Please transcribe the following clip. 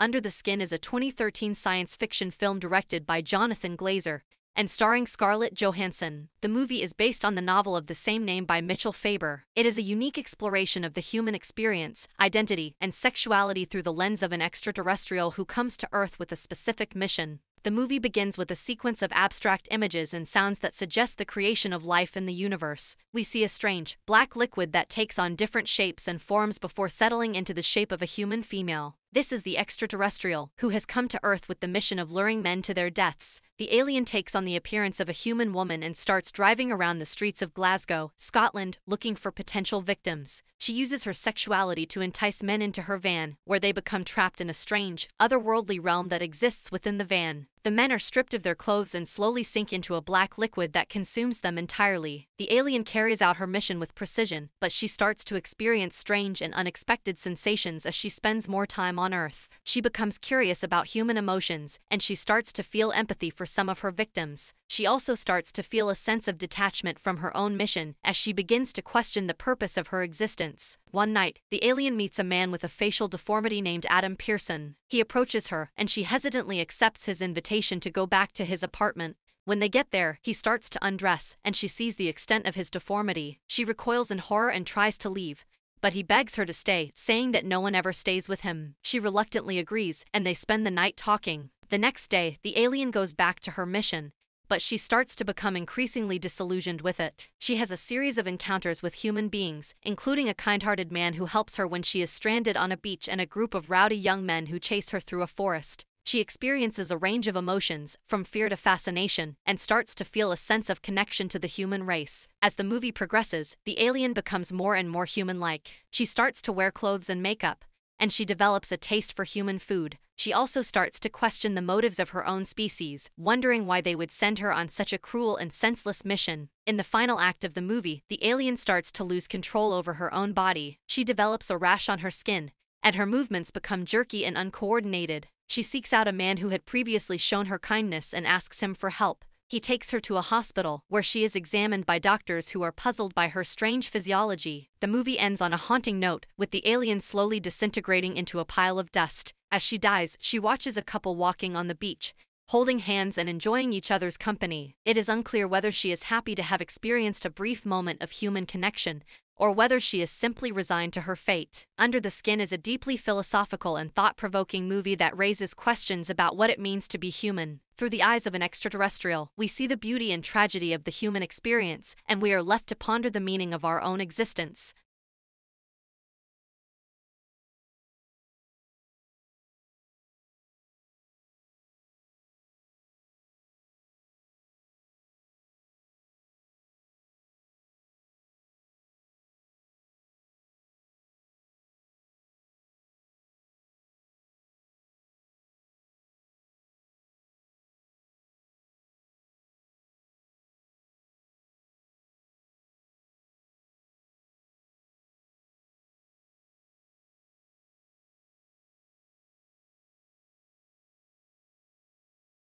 Under the Skin is a 2013 science fiction film directed by Jonathan Glazer and starring Scarlett Johansson. The movie is based on the novel of the same name by Mitchell Faber. It is a unique exploration of the human experience, identity, and sexuality through the lens of an extraterrestrial who comes to Earth with a specific mission. The movie begins with a sequence of abstract images and sounds that suggest the creation of life in the universe. We see a strange, black liquid that takes on different shapes and forms before settling into the shape of a human female. This is the extraterrestrial, who has come to Earth with the mission of luring men to their deaths. The alien takes on the appearance of a human woman and starts driving around the streets of Glasgow, Scotland, looking for potential victims. She uses her sexuality to entice men into her van, where they become trapped in a strange, otherworldly realm that exists within the van. The men are stripped of their clothes and slowly sink into a black liquid that consumes them entirely. The alien carries out her mission with precision, but she starts to experience strange and unexpected sensations as she spends more time on Earth. She becomes curious about human emotions, and she starts to feel empathy for some of her victims. She also starts to feel a sense of detachment from her own mission as she begins to question the purpose of her existence. One night, the alien meets a man with a facial deformity named Adam Pearson. He approaches her, and she hesitantly accepts his invitation to go back to his apartment. When they get there, he starts to undress, and she sees the extent of his deformity. She recoils in horror and tries to leave, but he begs her to stay, saying that no one ever stays with him. She reluctantly agrees, and they spend the night talking. The next day, the alien goes back to her mission, but she starts to become increasingly disillusioned with it. She has a series of encounters with human beings, including a kind-hearted man who helps her when she is stranded on a beach and a group of rowdy young men who chase her through a forest. She experiences a range of emotions, from fear to fascination, and starts to feel a sense of connection to the human race. As the movie progresses, the alien becomes more and more human-like. She starts to wear clothes and makeup, and she develops a taste for human food. She also starts to question the motives of her own species, wondering why they would send her on such a cruel and senseless mission. In the final act of the movie, the alien starts to lose control over her own body. She develops a rash on her skin, and her movements become jerky and uncoordinated. She seeks out a man who had previously shown her kindness and asks him for help. He takes her to a hospital, where she is examined by doctors who are puzzled by her strange physiology. The movie ends on a haunting note, with the alien slowly disintegrating into a pile of dust. As she dies, she watches a couple walking on the beach, holding hands and enjoying each other's company. It is unclear whether she is happy to have experienced a brief moment of human connection, or whether she is simply resigned to her fate. Under the Skin is a deeply philosophical and thought-provoking movie that raises questions about what it means to be human. Through the eyes of an extraterrestrial, we see the beauty and tragedy of the human experience, and we are left to ponder the meaning of our own existence.